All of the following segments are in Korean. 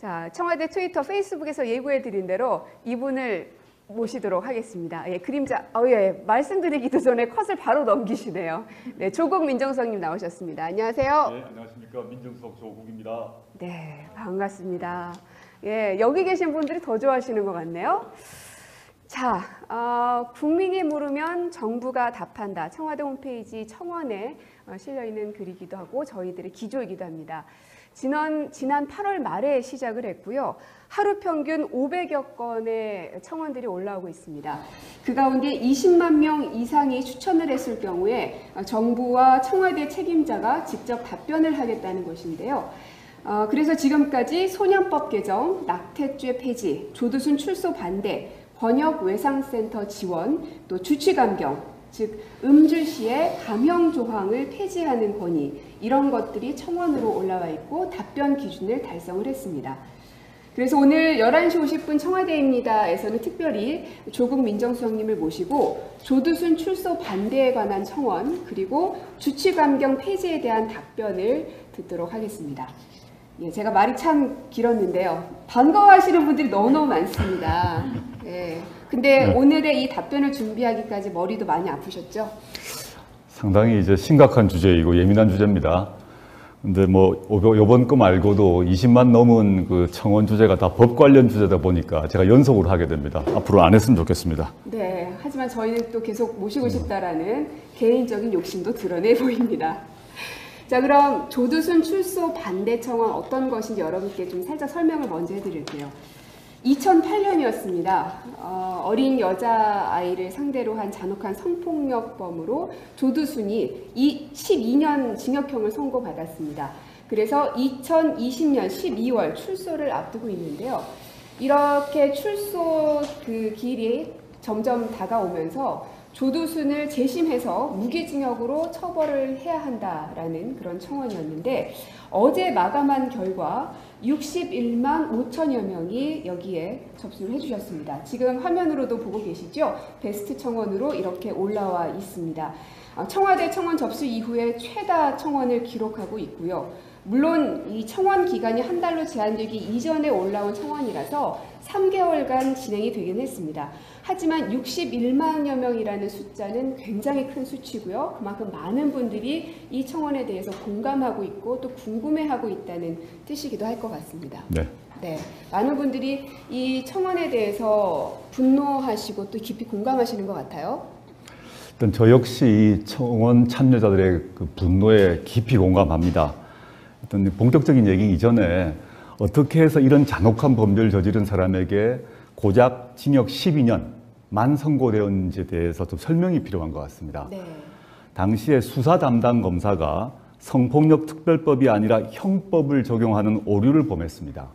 자, 청와대 트위터, 페이스북에서 예고해드린 대로 이분을 모시도록 하겠습니다. 예, 그림자, 예, 말씀드리기도 전에 컷을 바로 넘기시네요. 네, 조국 민정수석님 나오셨습니다. 안녕하세요. 네, 안녕하십니까. 민정수석 조국입니다. 네, 반갑습니다. 예, 여기 계신 분들이 더 좋아하시는 것 같네요. 자, 국민이 물으면 정부가 답한다. 청와대 홈페이지 청원에 실려있는 글이기도 하고 저희들의 기조이기도 합니다. 지난 8월 말에 시작을 했고요. 하루 평균 500여 건의 청원들이 올라오고 있습니다. 그 가운데 20만 명 이상이 추천을 했을 경우에 정부와 청와대 책임자가 직접 답변을 하겠다는 것인데요. 그래서 지금까지 소년법 개정, 낙태죄 폐지, 조두순 출소 반대, 번역 외상센터 지원, 또 주치 감경, 즉 음주시의 감형 조항을 폐지하는 건의, 이런 것들이 청원으로 올라와 있고 답변 기준을 달성을 했습니다. 그래서 오늘 11시 50분 청와대입니다에서는 특별히 조국 민정수석님을 모시고 조두순 출소 반대에 관한 청원, 그리고 주치 감경 폐지에 대한 답변을 듣도록 하겠습니다. 예, 제가 말이 참 길었는데요. 반가워하시는 분들이 너무너무 많습니다. 예, 근데 오늘의 이 답변을 준비하기까지 머리도 많이 아프셨죠? 상당히 이제 심각한 주제이고 예민한 주제입니다. 근데 뭐 이번 거 말고도 20만 넘은 그 청원 주제가 다 법 관련 주제다 보니까 제가 연속으로 하게 됩니다. 앞으로 안 했으면 좋겠습니다. 네, 하지만 저희는 또 계속 모시고 싶다라는 개인적인 욕심도 드러내 보입니다. 자, 그럼 조두순 출소 반대 청원 어떤 것인지 여러분께 좀 살짝 설명을 먼저 해드릴게요. 2008년이었습니다. 어린 여자아이를 상대로 한 잔혹한 성폭력범으로 조두순이 12년 징역형을 선고받았습니다. 그래서 2020년 12월 출소를 앞두고 있는데요. 이렇게 출소 그 길이 점점 다가오면서 조두순을 재심해서 무기징역으로 처벌을 해야 한다라는 그런 청원이었는데, 어제 마감한 결과 61만 5천여 명이 여기에 접수를 해주셨습니다. 지금 화면으로도 보고 계시죠? 베스트 청원으로 이렇게 올라와 있습니다. 청와대 청원 접수 이후에 최다 청원을 기록하고 있고요. 물론 이 청원 기간이 한 달로 제한되기 이전에 올라온 청원이라서 3개월간 진행이 되긴 했습니다. 하지만 61만여 명이라는 숫자는 굉장히 큰 수치고요. 그만큼 많은 분들이 이 청원에 대해서 공감하고 있고 또 궁금해하고 있다는 뜻이기도 할 것 같습니다. 네. 네, 많은 분들이 이 청원에 대해서 분노하시고 또 깊이 공감하시는 것 같아요. 일단 저 역시 이 청원 참여자들의 그 분노에 깊이 공감합니다. 일단 본격적인 얘기 이전에 어떻게 해서 이런 잔혹한 범죄를 저지른 사람에게 고작 징역 12년만 선고되었는지에 대해서 좀 설명이 필요한 것 같습니다. 네. 당시에 수사 담당 검사가 성폭력 특별법이 아니라 형법을 적용하는 오류를 범했습니다.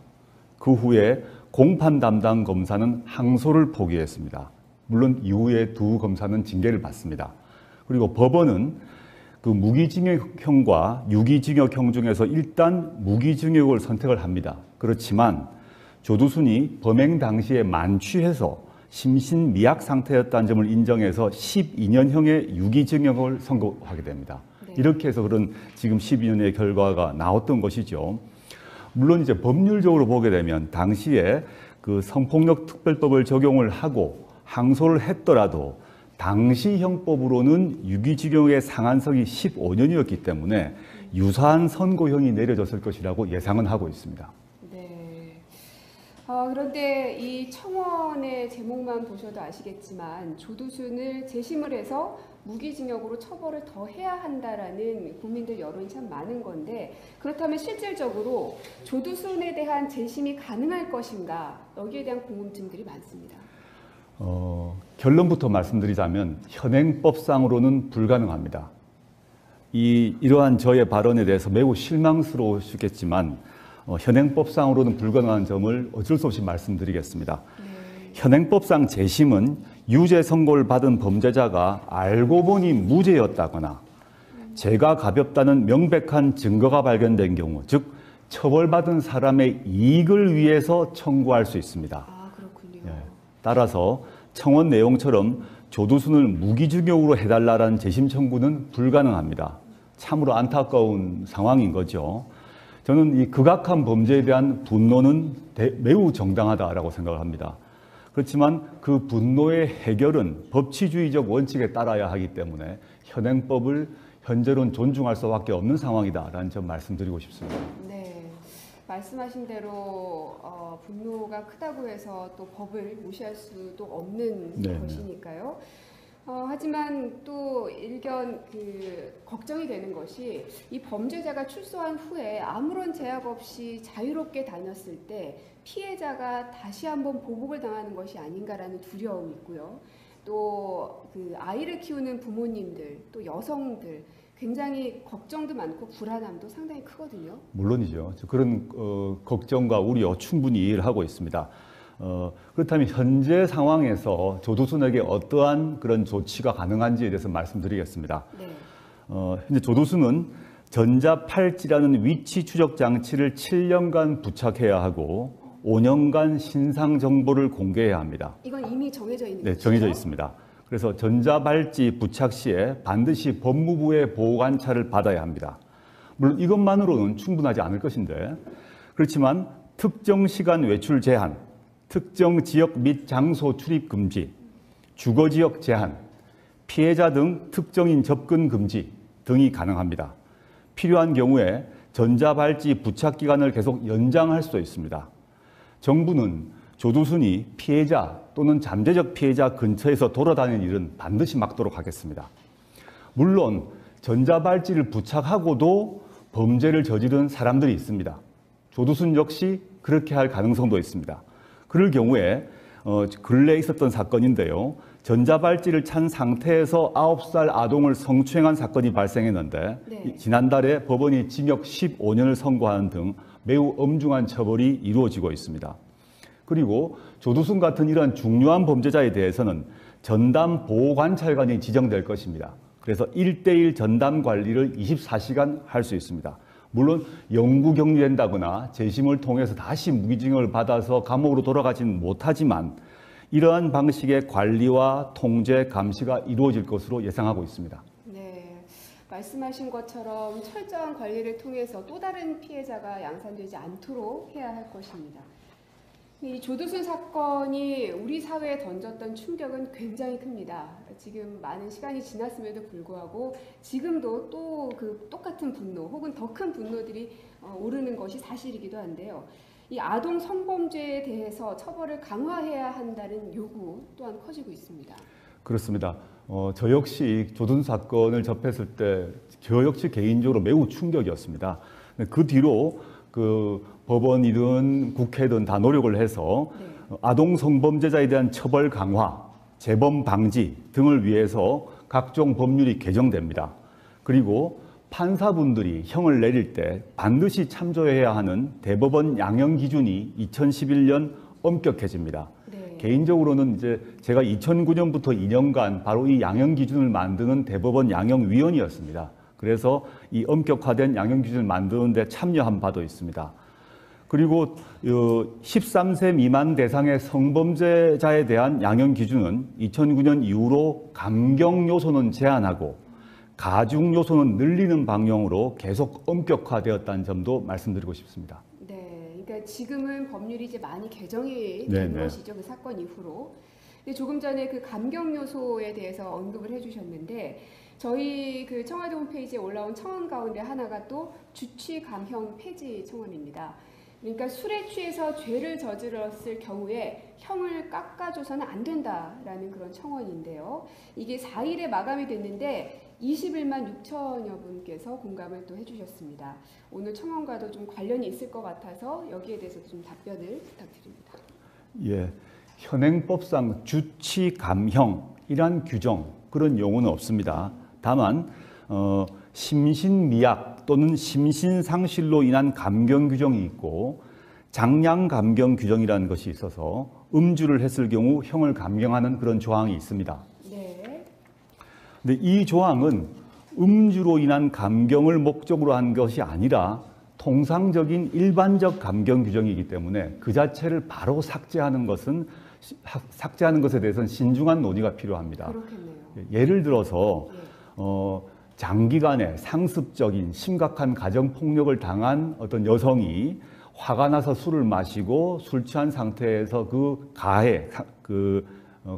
그 후에 공판 담당 검사는 항소를 포기했습니다. 물론 이후에 두 검사는 징계를 받습니다. 그리고 법원은 그 무기징역형과 유기징역형 중에서 일단 무기징역을 선택을 합니다. 그렇지만 조두순이 범행 당시에 만취해서 심신미약 상태였다는 점을 인정해서 12년형의 유기징역을 선고하게 됩니다. 네. 이렇게 해서 그런 지금 12년의 결과가 나왔던 것이죠. 물론 이제 법률적으로 보게 되면 당시에 그 성폭력 특별법을 적용을 하고 항소를 했더라도 당시 형법으로는 유기징역의 상한선이 15년이었기 때문에 유사한 선고형이 내려졌을 것이라고 예상은 하고 있습니다. 네. 그런데 이 청원의 제목만 보셔도 아시겠지만 조두순을 재심을 해서 무기징역으로 처벌을 더 해야 한다라는 국민들 여론이 참 많은 건데, 그렇다면 실질적으로 조두순에 대한 재심이 가능할 것인가, 여기에 대한 궁금증들이 많습니다. 결론부터 말씀드리자면 현행법상으로는 불가능합니다. 이러한 저의 발언에 대해서 매우 실망스러우시겠지만 현행법상으로는 불가능한 점을 어쩔 수 없이 말씀드리겠습니다. 현행법상 재심은 유죄 선고를 받은 범죄자가 알고 보니 무죄였다거나 죄가 가볍다는 명백한 증거가 발견된 경우, 즉 처벌받은 사람의 이익을 위해서 청구할 수 있습니다. 그렇군요. 따라서 청원 내용처럼 조두순을 무기징역으로 해달라는 재심 청구는 불가능합니다. 참으로 안타까운 상황인 거죠. 저는 이 극악한 범죄에 대한 분노는 매우 정당하다라고 생각을 합니다. 그렇지만 그 분노의 해결은 법치주의적 원칙에 따라야 하기 때문에 현행법을 현재로는 존중할 수밖에 없는 상황이다라는 점 말씀드리고 싶습니다. 네, 말씀하신 대로 분노가 크다고 해서 또 법을 무시할 수도 없는 네네. 것이니까요. 하지만 또 일견 걱정이 되는 것이 이 범죄자가 출소한 후에 아무런 제약 없이 자유롭게 다녔을 때 피해자가 다시 한번 보복을 당하는 것이 아닌가라는 두려움이 있고요. 또 그 아이를 키우는 부모님들, 또 여성들 굉장히 걱정도 많고 불안함도 상당히 크거든요. 물론이죠. 그런 걱정과 우려 충분히 이해를 하고 있습니다. 그렇다면 현재 상황에서 조두순에게 어떠한 그런 조치가 가능한지에 대해서 말씀드리겠습니다. 네. 현재 조두순은 전자팔찌라는 위치 추적 장치를 7년간 부착해야 하고 5년간 신상 정보를 공개해야 합니다. 이건 이미 정해져 있는 네, 것이죠? 정해져 있습니다. 그래서 전자발찌 부착 시에 반드시 법무부의 보호관찰을 받아야 합니다. 물론 이것만으로는 충분하지 않을 것인데, 그렇지만 특정 시간 외출 제한, 특정 지역 및 장소 출입 금지, 주거 지역 제한, 피해자 등 특정인 접근 금지 등이 가능합니다. 필요한 경우에 전자발찌 부착 기간을 계속 연장할 수도 있습니다. 정부는 조두순이 피해자 또는 잠재적 피해자 근처에서 돌아다니는 일은 반드시 막도록 하겠습니다. 물론 전자발찌를 부착하고도 범죄를 저지른 사람들이 있습니다. 조두순 역시 그렇게 할 가능성도 있습니다. 그럴 경우에 근래에 있었던 사건인데요. 전자발찌를 찬 상태에서 9살 아동을 성추행한 사건이 발생했는데 네. 지난달에 법원이 징역 15년을 선고하는 등 매우 엄중한 처벌이 이루어지고 있습니다. 그리고 조두순 같은 이러한 중요한 범죄자에 대해서는 전담 보호관찰관이 지정될 것입니다. 그래서 1:1 전담 관리를 24시간 할 수 있습니다. 물론 영구 격리된다거나 재심을 통해서 다시 무기징역을 받아서 감옥으로 돌아가지는 못하지만 이러한 방식의 관리와 통제, 감시가 이루어질 것으로 예상하고 있습니다. 네, 말씀하신 것처럼 철저한 관리를 통해서 또 다른 피해자가 양산되지 않도록 해야 할 것입니다. 이 조두순 사건이 우리 사회에 던졌던 충격은 굉장히 큽니다. 지금 많은 시간이 지났음에도 불구하고 지금도 또 그 똑같은 분노 혹은 더 큰 분노들이 오르는 것이 사실이기도 한데요. 이 아동 성범죄에 대해서 처벌을 강화해야 한다는 요구 또한 커지고 있습니다. 그렇습니다. 저 역시 조두순 사건을 접했을 때 저 역시 개인적으로 매우 충격이었습니다. 그 뒤로 법원이든 국회든 다 노력을 해서 네. 아동 성범죄자에 대한 처벌 강화, 재범 방지 등을 위해서 각종 법률이 개정됩니다. 그리고 판사분들이 형을 내릴 때 반드시 참조해야 하는 대법원 양형 기준이 2011년 엄격해집니다. 네. 개인적으로는 이제 제가 2009년부터 2년간 바로 이 양형 기준을 만드는 대법원 양형위원이었습니다. 그래서 이 엄격화된 양형 기준을 만드는 데 참여한 바도 있습니다. 그리고 13세 미만 대상의 성범죄자에 대한 양형 기준은 2009년 이후로 감경 요소는 제한하고 가중 요소는 늘리는 방향으로 계속 엄격화되었다는 점도 말씀드리고 싶습니다. 네, 그러니까 지금은 법률이 이제 많이 개정이 네, 된 네. 것이죠. 그 사건 이후로. 근데 조금 전에 그 감경 요소에 대해서 언급을 해주셨는데 저희 그 청와대 홈페이지에 올라온 청원 가운데 하나가 또 주취 감형 폐지 청원입니다. 그러니까 술에 취해서 죄를 저질렀을 경우에 형을 깎아줘서는 안 된다라는 그런 청원인데요. 이게 4일에 마감이 됐는데 21만 6천여 분께서 공감을 또 해주셨습니다. 오늘 청원과도 좀 관련이 있을 것 같아서 여기에 대해서도 좀 답변을 부탁드립니다. 예, 현행법상 주취 감형이란 규정 그런 용어는 없습니다. 다만 심신미약 또는 심신상실로 인한 감경 규정이 있고 장량 감경 규정이라는 것이 있어서 음주를 했을 경우 형을 감경하는 그런 조항이 있습니다. 네. 근데 이 조항은 음주로 인한 감경을 목적으로 한 것이 아니라 통상적인 일반적 감경 규정이기 때문에 그 자체를 바로 삭제하는 것에 대해서는 신중한 논의가 필요합니다. 그렇겠네요. 예를 들어서 네. 장기간의 상습적인 심각한 가정폭력을 당한 어떤 여성이 화가 나서 술을 마시고 술 취한 상태에서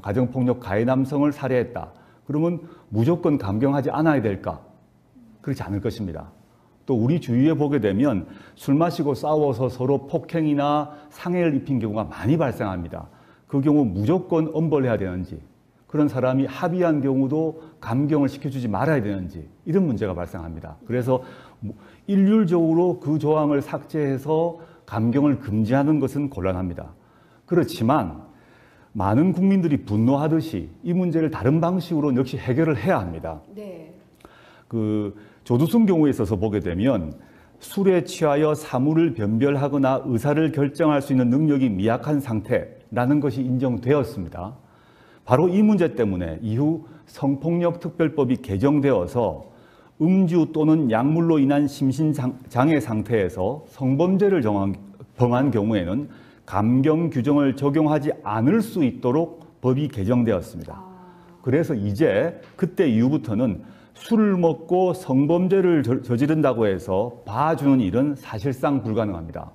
가정폭력 가해 남성을 살해했다. 그러면 무조건 감경하지 않아야 될까? 그렇지 않을 것입니다. 또 우리 주위에 보게 되면 술 마시고 싸워서 서로 폭행이나 상해를 입힌 경우가 많이 발생합니다. 그 경우 무조건 엄벌해야 되는지, 그런 사람이 합의한 경우도 감경을 시켜주지 말아야 되는지, 이런 문제가 발생합니다. 그래서 일률적으로 그 조항을 삭제해서 감경을 금지하는 것은 곤란합니다. 그렇지만 많은 국민들이 분노하듯이 이 문제를 다른 방식으로 역시 해결을 해야 합니다. 네. 조두순 경우에 있어서 보게 되면 술에 취하여 사물을 변별하거나 의사를 결정할 수 있는 능력이 미약한 상태라는 것이 인정되었습니다. 바로 이 문제 때문에 이후 성폭력특별법이 개정되어서 음주 또는 약물로 인한 심신장애 상태에서 성범죄를 범한 경우에는 감경 규정을 적용하지 않을 수 있도록 법이 개정되었습니다. 그래서 이제 그때 이후부터는 술을 먹고 성범죄를 저지른다고 해서 봐주는 일은 사실상 불가능합니다.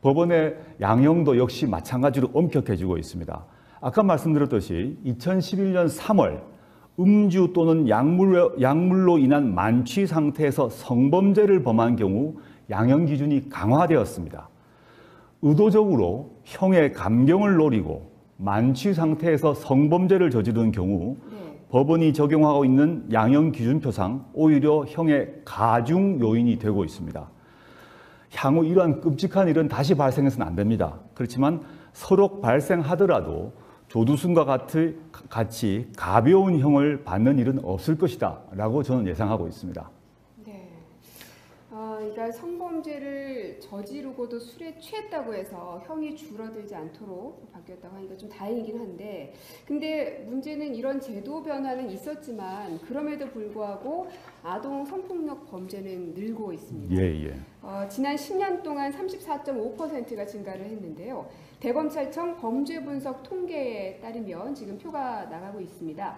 법원의 양형도 역시 마찬가지로 엄격해지고 있습니다. 아까 말씀드렸듯이 2011년 3월 음주 또는 약물로 인한 만취 상태에서 성범죄를 범한 경우 양형 기준이 강화되었습니다. 의도적으로 형의 감경을 노리고 만취 상태에서 성범죄를 저지른 경우 법원이 적용하고 있는 양형 기준표상 오히려 형의 가중 요인이 되고 있습니다. 향후 이러한 끔찍한 일은 다시 발생해서는 안 됩니다. 그렇지만 서로 발생하더라도 조두순과 같이 가벼운 형을 받는 일은 없을 것이다 라고 저는 예상하고 있습니다. 네. 그러니까 성범죄를 저지르고도 술에 취했다고 해서 형이 줄어들지 않도록 바뀌었다고 하니까 좀 다행이긴 한데, 근데 문제는 이런 제도 변화는 있었지만 그럼에도 불구하고 아동 성폭력 범죄는 늘고 있습니다. 지난 10년 동안 34.5%가 증가를 했는데요. 대검찰청 범죄분석 통계에 따르면 지금 표가 나가고 있습니다.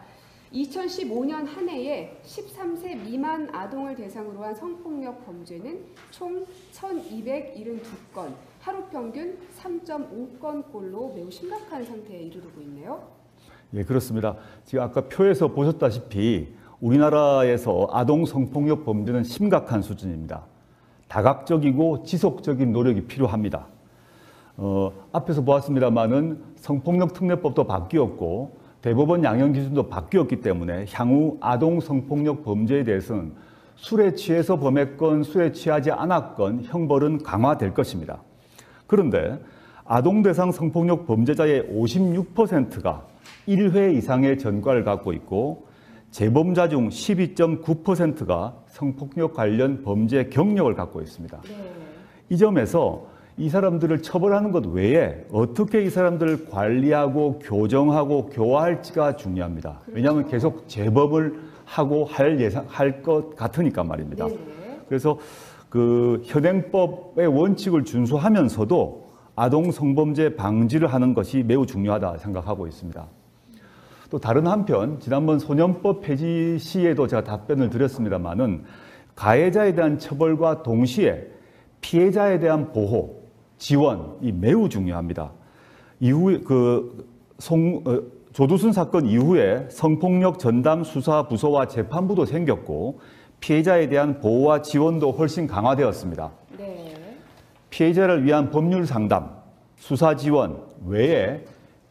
2015년 한 해에 13세 미만 아동을 대상으로 한 성폭력 범죄는 총 1,272건, 하루 평균 3.5건꼴로 매우 심각한 상태에 이르르고 있네요. 예, 그렇습니다. 지금 아까 표에서 보셨다시피 우리나라에서 아동 성폭력 범죄는 심각한 수준입니다. 다각적이고 지속적인 노력이 필요합니다. 앞에서 보았습니다마는 성폭력 특례법도 바뀌었고 대법원 양형 기준도 바뀌었기 때문에 향후 아동 성폭력 범죄에 대해서는 술에 취해서 범했건 술에 취하지 않았건 형벌은 강화될 것입니다. 그런데 아동 대상 성폭력 범죄자의 56%가 1회 이상의 전과를 갖고 있고 재범자 중 12.9%가 성폭력 관련 범죄 경력을 갖고 있습니다. 이 점에서 이 사람들을 처벌하는 것 외에 어떻게 이 사람들을 관리하고 교정하고 교화할지가 중요합니다. 왜냐하면 계속 재범을 하고 할 것 같으니까 말입니다. 그래서 현행법의 원칙을 준수하면서도 아동 성범죄 방지를 하는 것이 매우 중요하다 생각하고 있습니다. 또 다른 한편 지난번 소년법 폐지 시에도 제가 답변을 드렸습니다마는 가해자에 대한 처벌과 동시에 피해자에 대한 보호, 지원이 매우 중요합니다. 이후에 조두순 사건 이후에 성폭력 전담 수사 부서와 재판부도 생겼고 피해자에 대한 보호와 지원도 훨씬 강화되었습니다. 피해자를 위한 법률 상담, 수사 지원 외에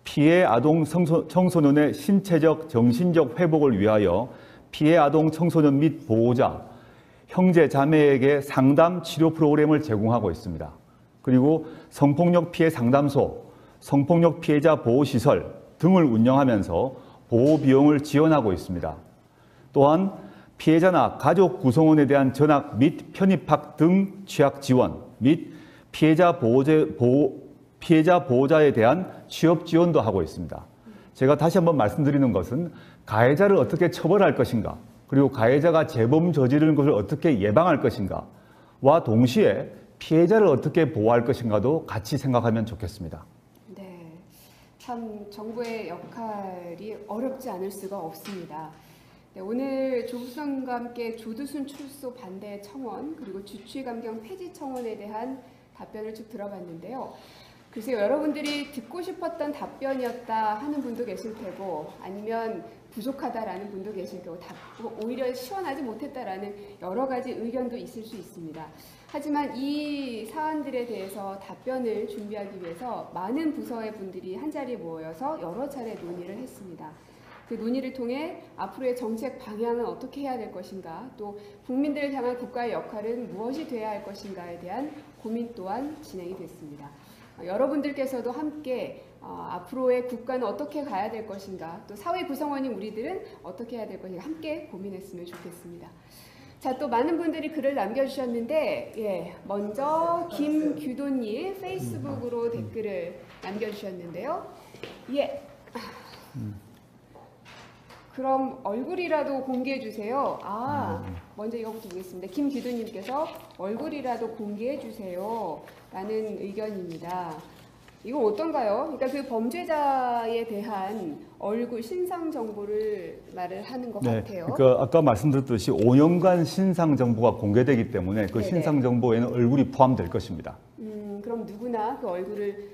피해 아동 청소년의 신체적, 정신적 회복을 위하여 피해 아동 청소년 및 보호자, 형제, 자매에게 상담, 치료 프로그램을 제공하고 있습니다. 그리고 성폭력 피해 상담소, 성폭력 피해자 보호시설 등을 운영하면서 보호 비용을 지원하고 있습니다. 또한 피해자나 가족 구성원에 대한 전학 및 편입학 등 취약 지원 및 피해자 보호자에 대한 취업 지원도 하고 있습니다. 제가 다시 한번 말씀드리는 것은 가해자를 어떻게 처벌할 것인가, 그리고 가해자가 재범 저지르는 것을 어떻게 예방할 것인가와 동시에 피해자를 어떻게 보호할 것인가도 같이 생각하면 좋겠습니다. 네, 참 정부의 역할이 어렵지 않을 수가 없습니다. 네, 오늘 조국선과 함께 조두순 출소 반대 청원 그리고 주취감경 폐지 청원에 대한 답변을 쭉 들어봤는데요. 글쎄요, 여러분들이 듣고 싶었던 답변이었다 하는 분도 계실 테고 아니면 부족하다라는 분도 계실 테고 오히려 시원하지 못했다라는 여러 가지 의견도 있을 수 있습니다. 하지만 이 사안들에 대해서 답변을 준비하기 위해서 많은 부서의 분들이 한자리에 모여서 여러 차례 논의를 했습니다. 그 논의를 통해 앞으로의 정책 방향은 어떻게 해야 될 것인가, 또 국민들을 향한 국가의 역할은 무엇이 돼야 할 것인가에 대한 고민 또한 진행이 됐습니다. 여러분들께서도 함께 앞으로의 국가는 어떻게 가야 될 것인가, 또 사회 구성원인 우리들은 어떻게 해야 될 것인가 함께 고민했으면 좋겠습니다. 자, 또 많은 분들이 글을 남겨주셨는데, 먼저 김규도님 페이스북으로 댓글을 남겨주셨는데요. 그럼 얼굴이라도 공개해 주세요. 먼저 이거부터 보겠습니다. 김규도님께서 얼굴이라도 공개해 주세요 라는 의견입니다. 이건 어떤가요? 그러니까 그 범죄자에 대한 얼굴 신상 정보를 말을 하는 것 같아요. 그러니까 아까 말씀드렸듯이 5년간 신상 정보가 공개되기 때문에 그 신상 정보에는 얼굴이 포함될 것입니다. 그럼 누구나 그 얼굴을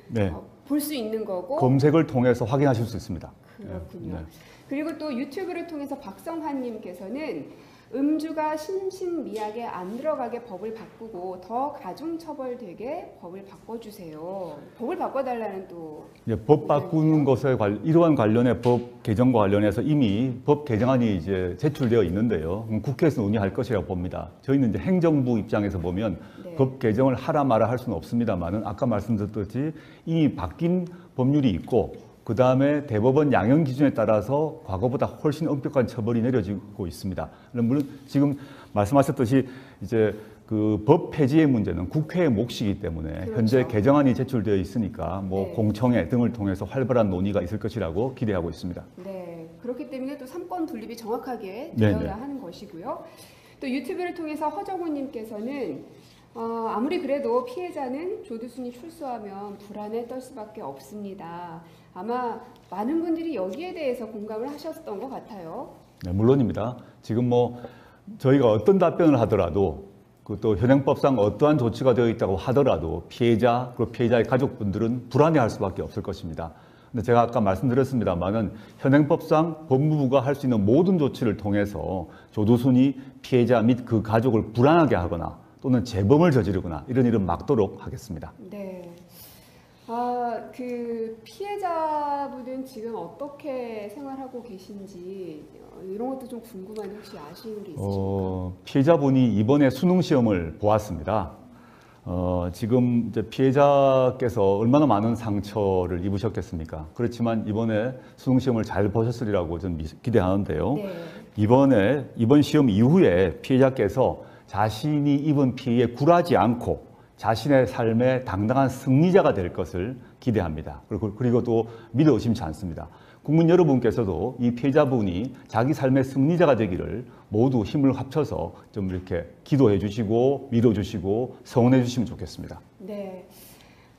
볼 수 있는 거고 검색을 통해서 확인하실 수 있습니다. 그렇군요. 그리고 또 유튜브를 통해서 박성환님께서는 음주가 심신미약에 안 들어가게 법을 바꾸고 더 가중처벌되게 법을 바꿔주세요. 법을 바꿔달라는 또 법 바꾸는 것에 이러한 관련의 법 개정과 관련해서 이미 법 개정안이 이제 제출되어 있는데요. 국회에서 논의할 것이라고 봅니다. 저희는 이제 행정부 입장에서 보면 법 개정을 하라 마라 할 수는 없습니다만은 아까 말씀드렸듯이 이미 바뀐 법률이 있고 그 다음에 대법원 양형 기준에 따라서 과거보다 훨씬 엄격한 처벌이 내려지고 있습니다. 물론 지금 말씀하셨듯이 이제 그 법 폐지의 문제는 국회의 몫이기 때문에 현재 개정안이 제출되어 있으니까 공청회 등을 통해서 활발한 논의가 있을 것이라고 기대하고 있습니다. 네, 그렇기 때문에 또 삼권 분립이 정확하게 되어야 하는 것이고요. 또 유튜브를 통해서 허정우님께서는 아무리 그래도 피해자는 조두순이 출소하면 불안에 떨 수밖에 없습니다. 아마 많은 분들이 여기에 대해서 공감을 하셨던 것 같아요. 네, 물론입니다. 지금 저희가 어떤 답변을 하더라도 또 현행법상 어떠한 조치가 되어 있다고 하더라도 피해자 그리고 피해자의 가족분들은 불안해할 수밖에 없을 것입니다. 근데 제가 아까 말씀드렸습니다만은 현행법상 법무부가 할 수 있는 모든 조치를 통해서 조두순이 피해자 및 그 가족을 불안하게 하거나 또는 재범을 저지르거나 이런 일은 막도록 하겠습니다. 네. 그 피해자분은 지금 어떻게 생활하고 계신지 이런 것도 좀 궁금한데 혹시 아시는 게 있으십니까? 피해자분이 이번에 수능 시험을 보았습니다. 지금 이제 피해자께서 얼마나 많은 상처를 입으셨겠습니까? 그렇지만 이번에 수능 시험을 잘 보셨으리라고 저는 기대하는데요. 이번 시험 이후에 피해자께서 자신이 입은 피해에 굴하지 않고 자신의 삶의 당당한 승리자가 될 것을 기대합니다. 그리고 또 믿어 의심치 않습니다. 국민 여러분께서도 이 피해자분이 자기 삶의 승리자가 되기를 모두 힘을 합쳐서 좀 이렇게 기도해 주시고 믿어 주시고 성원해 주시면 좋겠습니다. 네.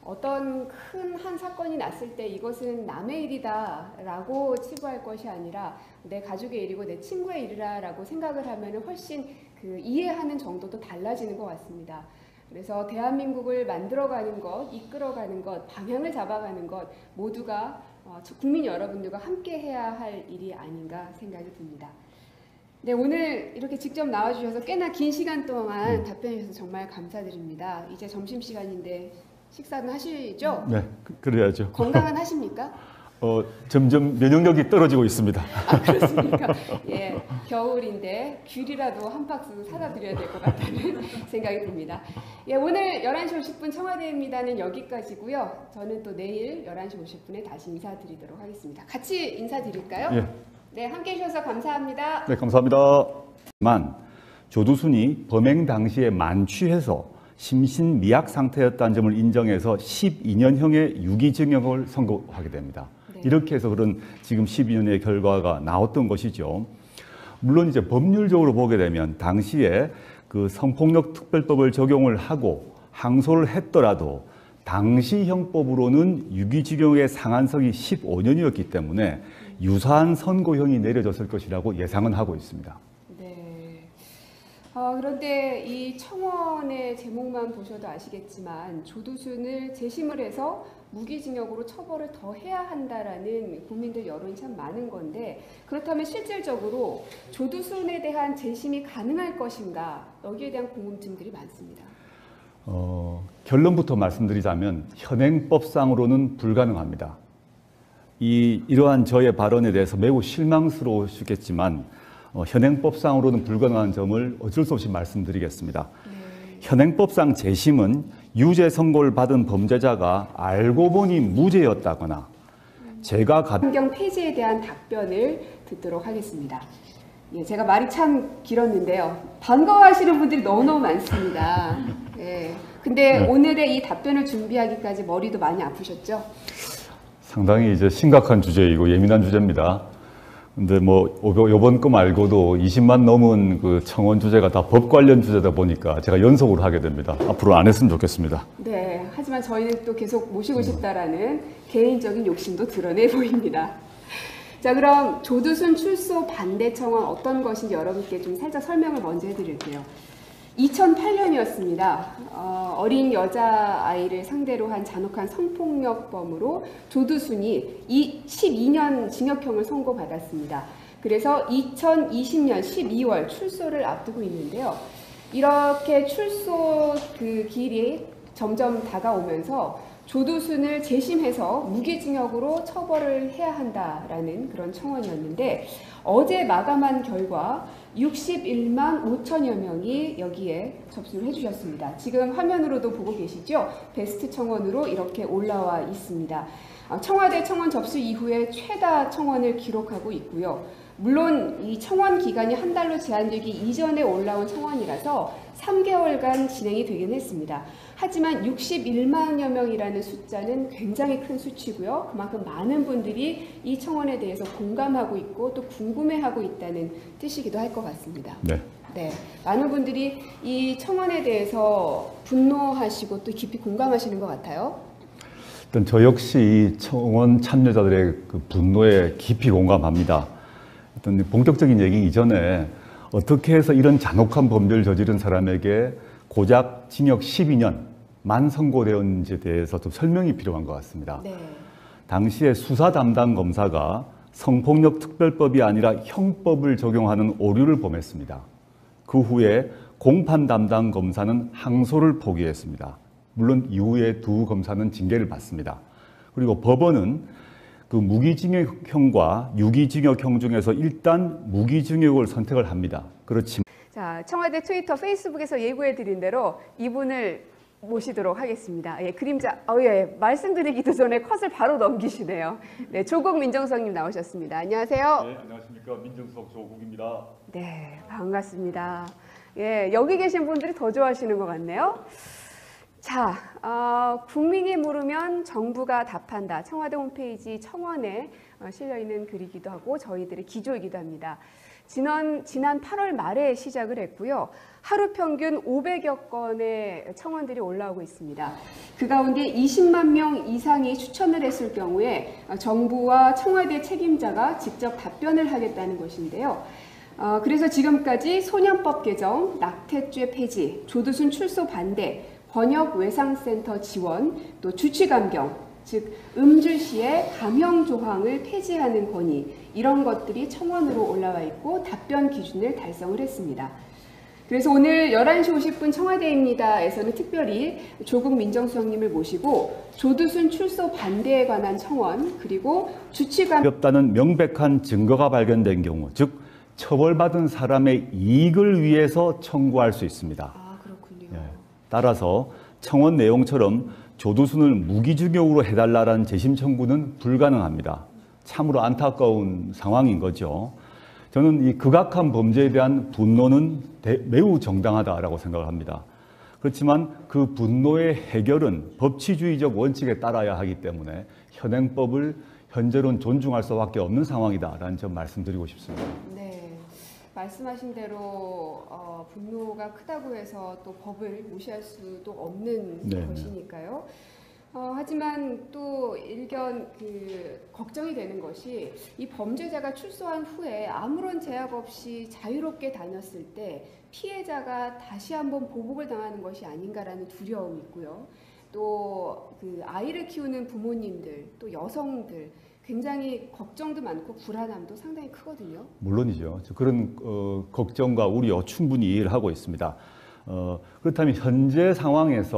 어떤 큰 한 사건이 났을 때 이것은 남의 일이다라고 치부할 것이 아니라 내 가족의 일이고 내 친구의 일이라고 생각을 하면 훨씬 그 이해하는 정도도 달라지는 것 같습니다. 그래서 대한민국을 만들어가는 것, 이끌어가는 것, 방향을 잡아가는 것 모두가 국민 여러분들과 함께 해야 할 일이 아닌가 생각이 듭니다. 네, 오늘 이렇게 직접 나와주셔서 꽤나 긴 시간 동안 답변해 주셔서 정말 감사드립니다. 이제 점심시간인데 식사는 하시죠? 네, 그래야죠. 건강은 하십니까? 점점 면역력이 떨어지고 있습니다. 그렇습니까? 예, 겨울인데 귤이라도 한 박스 사다 드려야 될 것 같다는 생각이 듭니다. 예, 오늘 11시 50분 청와대입니다는 여기까지고요. 저는 또 내일 11시 50분에 다시 인사드리도록 하겠습니다. 같이 인사드릴까요? 예. 네, 함께 해주셔서 감사합니다. 네, 감사합니다. 조두순이 범행 당시에 만취해서 심신미약 상태였다는 점을 인정해서 12년형의 유기징역을 선고하게 됩니다. 이렇게 해서 그런 지금 12년의 결과가 나왔던 것이죠. 물론 이제 법률적으로 보게 되면 당시에 그 성폭력 특별법을 적용을 하고 항소를 했더라도 당시 형법으로는 유기징역의 상한선이 15년이었기 때문에 유사한 선고형이 내려졌을 것이라고 예상은 하고 있습니다. 네. 그런데 이 청원의 제목만 보셔도 아시겠지만 조두순을 재심을 해서 무기징역으로 처벌을 더 해야 한다라는 국민들 여론이 참 많은 건데, 그렇다면 실질적으로 조두순에 대한 재심이 가능할 것인가, 여기에 대한 궁금증들이 많습니다. 결론부터 말씀드리자면 현행법상으로는 불가능합니다. 이러한 저의 발언에 대해서 매우 실망스러우시겠지만 현행법상으로는 불가능한 점을 어쩔 수 없이 말씀드리겠습니다. 현행법상 재심은 유죄 선고를 받은 범죄자가 알고 보니 무죄였다거나 제가 환경 폐지에 대한 답변을 듣도록 하겠습니다. 예, 제가 말이 참 길었는데요. 반가워하시는 분들이 너무너무 많습니다. 예, 근데 오늘의 이 답변을 준비하기까지 머리도 많이 아프셨죠? 상당히 이제 심각한 주제이고 예민한 주제입니다. 근데 뭐 요번 거 말고도 20만 넘은 그 청원 주제가 다 법 관련 주제다 보니까 제가 연속으로 하게 됩니다. 앞으로 안 했으면 좋겠습니다. 네, 하지만 저희는 또 계속 모시고 싶다라는 개인적인 욕심도 드러내 보입니다. 자, 그럼 조두순 출소 반대 청원 어떤 것인지 여러분께 좀 살짝 설명을 먼저 해드릴게요. 2008년이었습니다. 어린 여자아이를 상대로 한 잔혹한 성폭력범으로 조두순이 12년 징역형을 선고받았습니다. 그래서 2020년 12월 출소를 앞두고 있는데요. 이렇게 출소 그 길이 점점 다가오면서 조두순을 재심해서 무기징역으로 처벌을 해야 한다라는 그런 청원이었는데, 어제 마감한 결과 61만 5천여 명이 여기에 접수를 해주셨습니다. 지금 화면으로도 보고 계시죠? 베스트 청원으로 이렇게 올라와 있습니다. 청와대 청원 접수 이후에 최다 청원을 기록하고 있고요. 물론 이 청원 기간이 한 달로 제한되기 이전에 올라온 청원이라서 3개월간 진행이 되긴 했습니다. 하지만 61만여 명이라는 숫자는 굉장히 큰 수치고요. 그만큼 많은 분들이 이 청원에 대해서 공감하고 있고 또 궁금해하고 있다는 뜻이기도 할 것 같습니다. 네. 네, 많은 분들이 이 청원에 대해서 분노하시고 또 깊이 공감하시는 것 같아요. 일단 저 역시 이 청원 참여자들의 그 분노에 깊이 공감합니다. 일단 본격적인 얘기 이전에 어떻게 해서 이런 잔혹한 범죄를 저지른 사람에게 고작 징역 12년만 선고되었는지에 대해서 좀 설명이 필요한 것 같습니다. 네. 당시에 수사 담당 검사가 성폭력 특별법이 아니라 형법을 적용하는 오류를 범했습니다. 그 후에 공판 담당 검사는 항소를 포기했습니다. 물론 이후에 두 검사는 징계를 받습니다. 그리고 법원은 그 무기징역형과 유기징역형 중에서 일단 무기징역을 선택을 합니다. 그렇지만 자, 청와대 트위터, 페이스북에서 예고해드린 대로 이분을 모시도록 하겠습니다. 예, 그림자, 예, 말씀드리기도 전에 컷을 바로 넘기시네요. 네, 조국 민정수석님 나오셨습니다. 안녕하세요. 네, 안녕하십니까. 민정수석 조국입니다. 네, 반갑습니다. 예, 여기 계신 분들이 더 좋아하시는 것 같네요. 자, 국민이 물으면 정부가 답한다. 청와대 홈페이지 청원에 실려있는 글이기도 하고 저희들의 기조이기도 합니다. 지난 8월 말에 시작을 했고요. 하루 평균 500여 건의 청원들이 올라오고 있습니다. 그 가운데 20만 명 이상이 추천을 했을 경우에 정부와 청와대 책임자가 직접 답변을 하겠다는 것인데요. 그래서 지금까지 소년법 개정, 낙태죄 폐지, 조두순 출소 반대, 번역 외상센터 지원, 또 주치 감경, 즉 음주 시에 감형 조항을 폐지하는 권의, 이런 것들이 청원으로 올라와 있고 답변 기준을 달성을 했습니다. 그래서 오늘 11시 50분 청와대입니다에서는 특별히 조국 민정수석님을 모시고 조두순 출소 반대에 관한 청원, 그리고 주치감 없다는 명백한 증거가 발견된 경우, 즉 처벌받은 사람의 이익을 위해서 청구할 수 있습니다. 아, 그렇군요. 따라서 청원 내용처럼 조두순을 무기징역으로 해달라는 재심 청구는 불가능합니다. 참으로 안타까운 상황인 거죠. 저는 이 극악한 범죄에 대한 분노는 매우 정당하다라고 생각을 합니다. 그렇지만 그 분노의 해결은 법치주의적 원칙에 따라야 하기 때문에 현행법을 현재로는 존중할 수밖에 없는 상황이다라는 점 말씀드리고 싶습니다. 네, 말씀하신 대로 분노가 크다고 해서 또 법을 무시할 수도 없는 네, 것이니까요. 하지만 또 일견 걱정이 되는 것이 이 범죄자가 출소한 후에 아무런 제약 없이 자유롭게 다녔을 때 피해자가 다시 한번 보복을 당하는 것이 아닌가라는 두려움이 있고요. 또 아이를 키우는 부모님들, 또 여성들 굉장히 걱정도 많고 불안함도 상당히 크거든요. 물론이죠. 그런 걱정과 우려 충분히 이해를 하고 있습니다. 그렇다면 현재 상황에서